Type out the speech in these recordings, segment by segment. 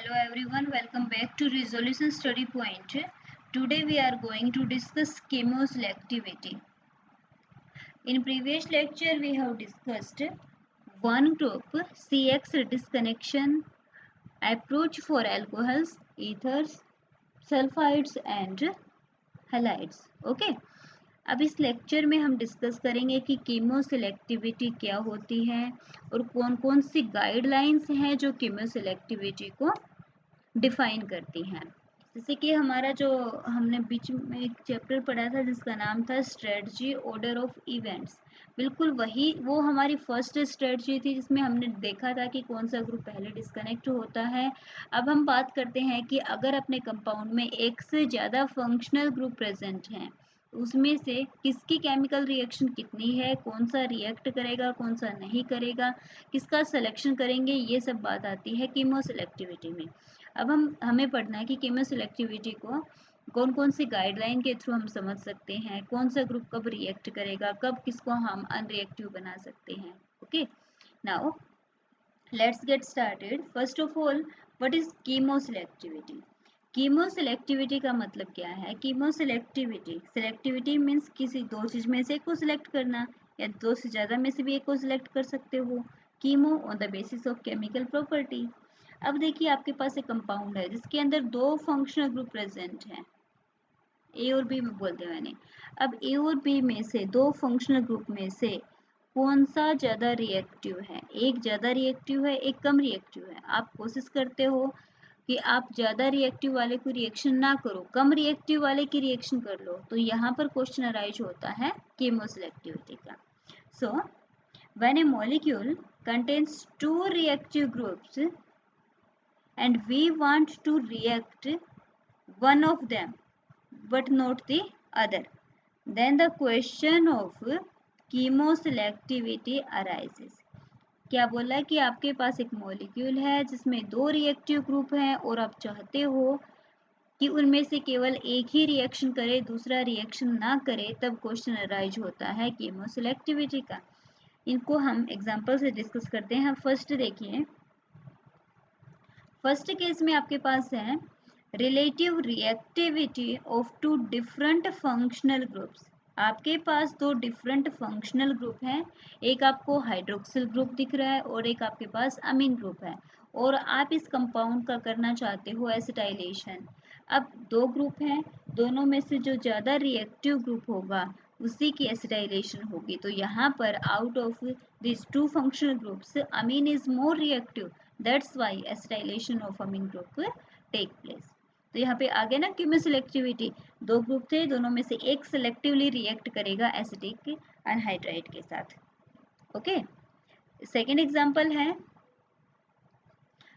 Hello everyone, welcome back to Resolution Study Point. Today we are going to discuss chemoselectivity. In previous lecture we have discussed one group CX disconnection approach for alcohols, ethers, sulfides and halides. Okay. अब इस lecture में हम discuss करेंगे कि कीमोसेलेक्टिविटी क्या होती है और कौन कौन सी गाइडलाइंस हैं जो कीमोसेलेक्टिविटी को डिफाइन करती हैं। जैसे कि हमारा जो हमने बीच में एक चैप्टर पढ़ा था जिसका नाम था स्ट्रेटजी ऑर्डर ऑफ इवेंट्स, बिल्कुल वही वो हमारी फर्स्ट स्ट्रेटजी थी जिसमें हमने देखा था कि कौन सा ग्रुप पहले डिस्कनेक्ट होता है। अब हम बात करते हैं कि अगर अपने कंपाउंड में एक से ज़्यादा फंक्शनल ग्रुप प्रेजेंट हैं, उसमें से किसकी केमिकल रिएक्शन कितनी है, कौन सा रिएक्ट करेगा, कौन सा नहीं करेगा, किसका सिलेक्शन करेंगे, ये सब बात आती है कीमोसेलेक्टिविटी में। अब हमें पढ़ना है कि कीमोसेलेक्टिविटी को कौन कौन सी गाइडलाइन के थ्रू हम समझ सकते हैं, कौन सा ग्रुप कब रिएक्ट करेगा, कब किसको हम अनरिएक्टिव बना सकते हैं। Okay, now let's get started. First of all, what is chemoselectivity? Chemoselectivity का मतलब क्या है? कीमोसेलेक्टिविटी, सेलेक्टिविटी मीन्स किसी दो चीज में से एक को सिलेक्ट करना या दो से ज्यादा में से भी एक को सिलेक्ट कर सकते हो। Chemo on the basis of chemical property. अब देखिए आपके पास एक कंपाउंड है जिसके अंदर दो फंक्शनल ग्रुप प्रेजेंट हैं, ए और बी में बोलते हैं मैंने। अब ए और बी में से दो फंक्शनल ग्रुप में से कौन सा ज़्यादा रिएक्टिव है? एक ज़्यादा रिएक्टिव है, एक कम रिएक्टिव है। आप कोशिश करते हो कि आप ज़्यादा रिएक्टिव वाले को रिएक्शन ना करो, कम रिएक्टिव वाले की रिएक्शन कर लो। तो यहाँ पर क्वेश्चन अराइज होता है कीमोसेलेक्टिविटी का। So when A molecule contains two reactive groups and we want to react one of them but not the other, then the question of chemoselectivity arises. क्या बोला है कि आपके पास एक मॉलिक्यूल है जिसमें दो रिएक्टिव ग्रुप हैं और आप चाहते हो कि उनमें से केवल एक ही रिएक्शन करे, दूसरा रिएक्शन ना करे, तब क्वेश्चन अराइज होता है कीमोसेलेक्टिविटी का। इनको हम एग्जांपल से डिस्कस करते हैं। फर्स्ट देखिए, फर्स्ट केस में आपके पास है relative reactivity of two different functional groups. आपके पास दो डिफरेंट फंक्शनल ग्रुप हैं, एक आपको हाइड्रोक्सिल ग्रुप दिख रहा है और एक आपके पास अमीन ग्रुप है, और आप इस कंपाउंड का करना चाहते हो एसिटाइलेशन। अब दो ग्रुप हैं, दोनों में से जो ज़्यादा रिएक्टिव ग्रुप होगा उसी की एसिटाइलेशन होगी। तो यहाँ पर out of this two functional groups amine is more reactive, that's why acetylation of amine group take place. तो यहाँ पे आ गया ना कीमोसेलेक्टिविटी, दो ग्रुप थे, दोनों में से एक सेलेक्टिवली रिएक्ट करेगा एसिटिक अनहाइड्राइड के साथ। ओके, सेकेंड एग्जाम्पल है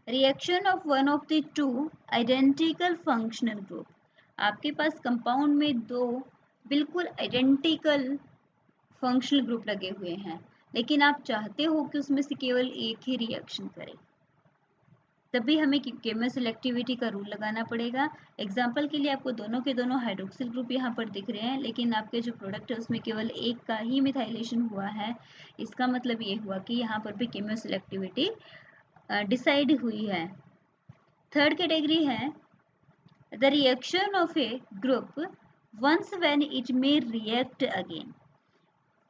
reaction of one of the two identical functional group. आपके पास कंपाउंड में दो बिल्कुल आइडेंटिकल फंक्शनल ग्रुप लगे हुए हैं, लेकिन आप चाहते हो कि उसमें से केवल एक ही रिएक्शन करे, तभी हमें कीमोसेलेक्टिविटी का रूल लगाना पड़ेगा। एग्जाम्पल के लिए आपको दोनों के दोनों हाइड्रोक्सिल ग्रुप यहाँ पर दिख रहे हैं, लेकिन आपके जो प्रोडक्ट है उसमें केवल एक का ही मिथाइलेशन हुआ है। इसका मतलब ये हुआ कि यहाँ पर भी कीमोसेलेक्टिविटी डिसाइड हुई है। थर्ड कैटेगरी है the reaction of a group once when it may react again.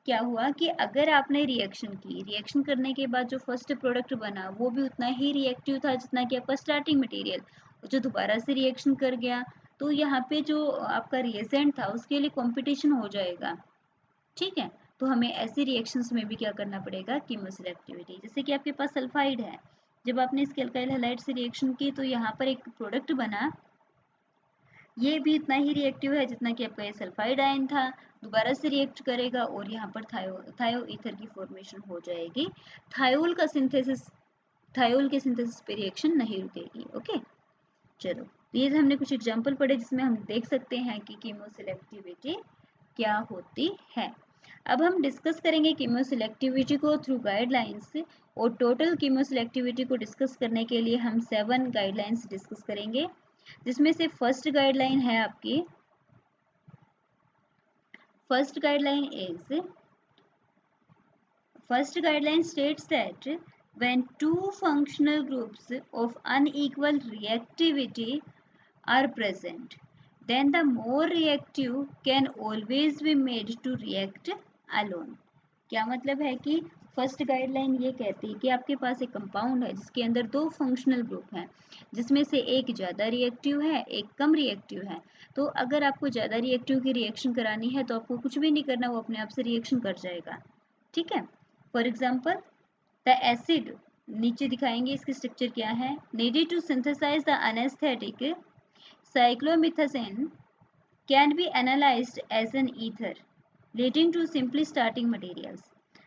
क्या हुआ कि अगर आपने रिएक्शन की, रिएक्शन करने के बाद जो फर्स्ट प्रोडक्ट बना वो भी उतना ही रिएक्टिव था जितना कि आपका स्टार्टिंग मटेरियल, जो दोबारा से रिएक्शन कर गया, तो यहाँ पे जो आपका रिएजेंट था उसके लिए कंपटीशन हो जाएगा। ठीक है, तो हमें ऐसी रिएक्शंस में भी क्या करना पड़ेगा, कीमोसेलेक्टिविटी। जैसे कि आपके पास सल्फाइड है, जब आपने इसके अल्काइल हैलाइड से रिएक्शन की तो यहाँ पर एक प्रोडक्ट बना, ये भी इतना ही रिएक्टिव है जितना कि आपका ये सल्फाइड आयन था, दोबारा से रिएक्ट करेगा और यहाँ पर थायो ईथर की फॉर्मेशन हो जाएगी। थायोल के सिंथेसिस पे रिएक्शन नहीं रुकेगी। ओके, चलो, ये हमने कुछ एग्जांपल पढ़े जिसमें हम देख सकते हैं कि कीमोसेलेक्टिविटी क्या होती है। अब हम डिस्कस करेंगे कीमोसेलेक्टिविटी को थ्रू गाइडलाइंस, और टोटल कीमोसेलेक्टिविटी को डिस्कस करने के लिए हम 7 गाइडलाइंस डिस्कस करेंगे, जिसमें से फर्स्ट गाइडलाइन है आपकी, first guideline states that when two functional groups of unequal reactivity are present, then the more reactive can always be made to react alone. क्या मतलब है कि फर्स्ट गाइडलाइन ये कहती है कि आपके पास एक कंपाउंड है जिसके अंदर दो फंक्शनल ग्रुप हैं, जिसमें से एक ज़्यादा रिएक्टिव है, एक कम रिएक्टिव है। तो अगर आपको ज़्यादा रिएक्टिव की रिएक्शन करानी है तो आपको कुछ भी नहीं करना, वो अपने आप से रिएक्शन कर जाएगा। ठीक है, फॉर एग्जाम्पल द एसिड, नीचे दिखाएंगे इसकी स्ट्रक्चर क्या है। Needed to synthesize the anesthetic cyclomethacin can be analyzed as an ether, leading to simply starting materials.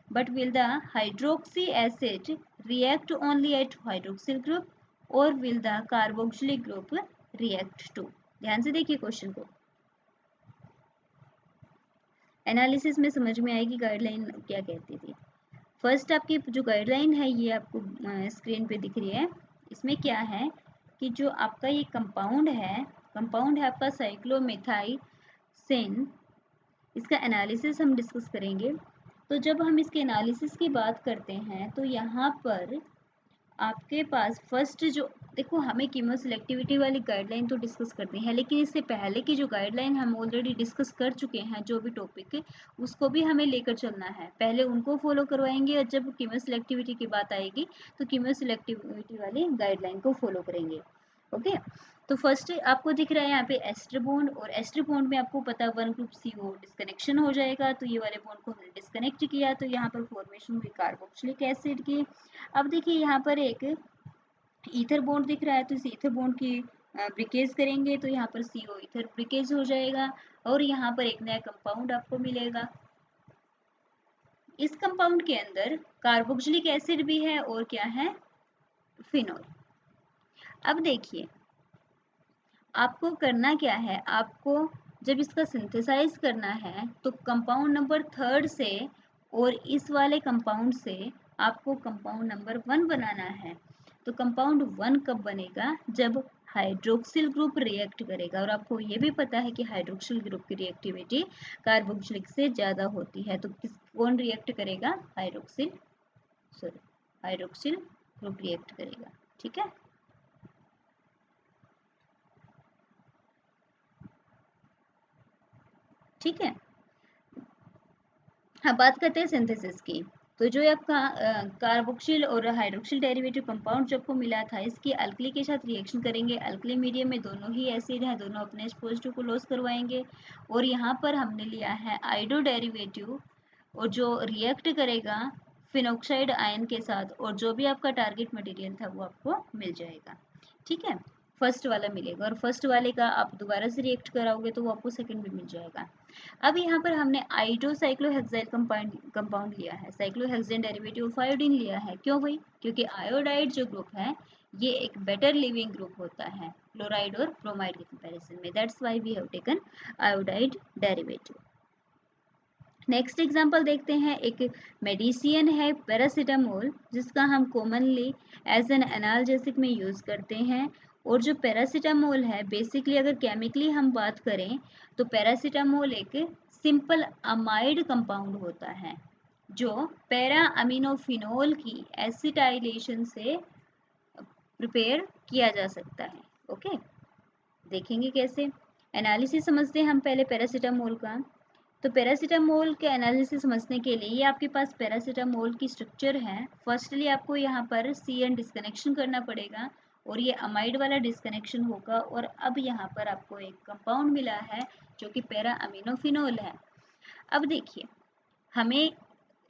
But will the hydroxy acid react only at hydroxyl group or will the carboxylic group react too? ध्यान से देखिए question को, analysis में समझ में आएगी guideline क्या कहती थी। फर्स्ट आपकी जो गाइडलाइन है ये आपको स्क्रीन पे दिख रही है। इसमें क्या है कि जो आपका ये कंपाउंड है आपका साइक्लोमेथाइसिन, इसका एनालिसिस हम डिस्कस करेंगे। तो जब हम इसके एनालिसिस की बात करते हैं तो यहाँ पर आपके पास फर्स्ट जो देखो, हमें कीमो सिलेक्टिविटी वाली गाइडलाइन तो डिस्कस करनी है, लेकिन इससे पहले की जो गाइडलाइन हम ऑलरेडी डिस्कस कर चुके हैं, जो भी टॉपिक उसको भी हमें लेकर चलना है। पहले उनको फॉलो करवाएंगे और जब कीमो सिलेक्टिविटी की बात आएगी तो कीमो सिलेक्टिविटी वाली गाइडलाइन को फॉलो करेंगे। ओके, तो फर्स्ट आपको दिख रहा है यहाँ पे एस्टर बॉन्ड, और एस्टर बॉन्ड में आपको पता है वन ग्रुप CO डिस्कनेक्शन हो जाएगा, तो ये वाले बॉन्ड को हमने डिस्कनेक्ट किया तो यहाँ पर फॉर्मेशन हुई कार्बोक्सिलिक एसिड की। अब देखिए यहाँ पर एक ईथर बॉन्ड दिख रहा है, तो इस ईथर बॉन्ड की ब्रिकेज करेंगे तो यहाँ पर CO ईथर ब्रिकेज हो जाएगा और यहाँ पर एक नया कंपाउंड आपको मिलेगा। इस कंपाउंड के अंदर कार्बोक्सिलिक एसिड भी है और क्या है, फिनोल। अब देखिए आपको करना क्या है, आपको जब इसका सिंथेसाइज करना है तो कंपाउंड नंबर 3 से और इस वाले कंपाउंड से आपको कंपाउंड नंबर 1 बनाना है। तो कंपाउंड 1 कब बनेगा, जब हाइड्रोक्सिल ग्रुप रिएक्ट करेगा, और आपको ये भी पता है कि हाइड्रोक्सिल ग्रुप की रिएक्टिविटी कार्बोक्सिलिक से ज़्यादा होती है। तो कौन रिएक्ट करेगा, हाइड्रोक्सिल ग्रुप रिएक्ट करेगा। ठीक है, ठीक है। हाँ, बात करते हैं सिंथेसिस की। तो जो आपका कार्बोक्सिल और हाइड्रोक्सिल डेरिवेटिव कंपाउंड जो आपको मिला था, इसकी अल्कली के साथ रिएक्शन करेंगे। अल्कली मीडियम में दोनों ही एसिड हैं, दोनों अपने पॉजिटिव को लॉस करवाएंगे। और यहाँ पर हमने लिया है आइडो डेरिवेटिव, और जो रिएक्ट करेगा फिनॉक्साइड आयन के साथ, और जो भी आपका टारगेट मटेरियल था वो आपको मिल जाएगा। ठीक है, फर्स्ट वाला मिलेगा, और फर्स्ट वाले का आप दोबारा से रिएक्ट कराओगे तो वो आपको सेकंड भी मिल जाएगा। अब यहाँ पर हमने आइडोसाइक्लोहेक्साइल कंपाउंड लिया है, साइक्लोहेक्सेन डेरिवेटिव ऑफ आयोडीन लिया है। क्यों भाई, क्योंकि आयोडाइड जो ग्रुप है ये एक बेटर लिविंग ग्रुप होता है क्लोराइड और ब्रोमाइड के कंपैरिजन में, that's why we have taken iodide derivative. Next example देखते हैं। एक मेडिसिन है पैरासीटामोल, जिसका हम कॉमनली एज एन एनाल्जेसिक में यूज़ करते हैं। और जो पैरासीटामोल है बेसिकली अगर केमिकली हम बात करें तो पैरासीटामोल एक सिंपल अमाइड कंपाउंड होता है जो पैरा अमीनोफिनोल की एसिटाइलेशन से प्रिपेयर किया जा सकता है। ओके, देखेंगे कैसे, एनालिसिस समझते हैं हम पहले पैरासीटामोल का। तो पैरासीटामोल के एनालिसिस समझने के लिए ये आपके पास पैरासीटामोल की स्ट्रक्चर है। फर्स्टली आपको यहाँ पर CN डिस्कनेक्शन करना पड़ेगा और ये अमाइड वाला डिस्कनेक्शन होगा, और अब यहाँ पर आपको एक कंपाउंड मिला है जो कि पैरा अमीनोफिनोल है। अब देखिए हमें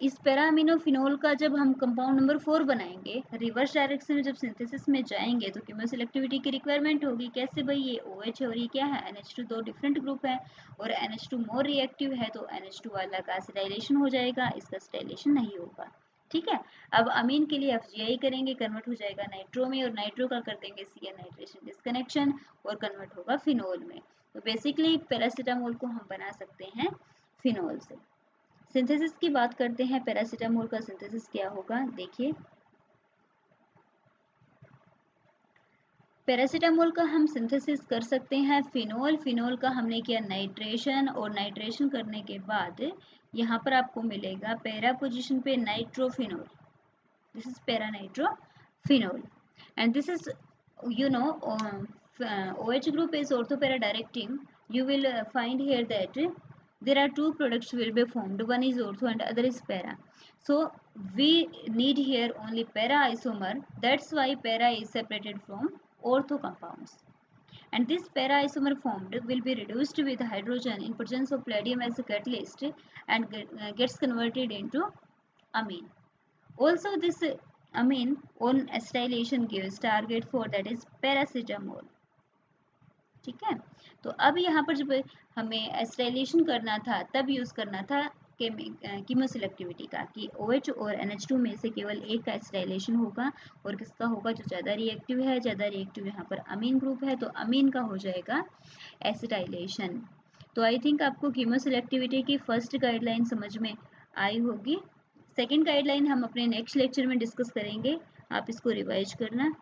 इस पैरा अमीनोफिनोल का जब हम कंपाउंड नंबर 4 बनाएंगे, रिवर्स डायरेक्शन में जब सिंथेसिस में जाएंगे तो कीमो सिलेक्टिविटी की रिक्वायरमेंट होगी। कैसे भाई, ये OH है और ये क्या है, NH2, दो डिफरेंट ग्रुप है और NH2 मोर रिएक्टिव है तो NH2 वाला का एसिटाइलेशन हो जाएगा, इसका एसिटाइलेशन नहीं होगा। ठीक है, अब अमीन के लिए FGI करेंगे, कन्वर्ट हो जाएगा नाइट्रो में, और नाइट्रो का कर देंगे CN नाइट्रेशन डिस्कनेक्शन और कन्वर्ट होगा फिनोल में। तो बेसिकली पैरासीटामोल को हम बना सकते हैं फिनोल से। सिंथेसिस की बात करते हैं, पैरासीटामोल का सिंथेसिस क्या होगा, देखिए पैरासीटामोल का हम सिंथेसिस कर सकते हैं फिनोल। फिनोल का हमने किया नाइट्रेशन, और नाइट्रेशन करने के बाद यहाँ पर आपको मिलेगा पैरा पोजीशन पे nitrophenol. This is para-nitrophenol, and this is, you know, OH group is ortho-para-directing. You will find here that there are two products will be formed. One is ortho and other is para. So we need here only para isomer. That's why para is separated from ortho compounds. And this para isomer formed will be reduced with hydrogen in presence of palladium as a catalyst and gets converted into amine. Also, this amine on acetylation gives target for that is paracetamol. ठीक है, तो अब यहाँ पर जब हमें एस्टाइलेशन करना था तब यूज़ करना था कीमोसेलेक्टिविटी का, कि OH और NH2 में से केवल एक का एस्टाइलेशन होगा और किसका होगा जो ज़्यादा रिएक्टिव है। ज़्यादा रिएक्टिव यहाँ पर अमीन ग्रुप है, तो अमीन का हो जाएगा एसिटाइलेशन। तो आई थिंक आपको कीमोसेलेक्टिविटी की फर्स्ट गाइडलाइन समझ में आई होगी। सेकेंड गाइडलाइन हम अपने नेक्स्ट लेक्चर में डिस्कस करेंगे, आप इसको रिवाइज करना।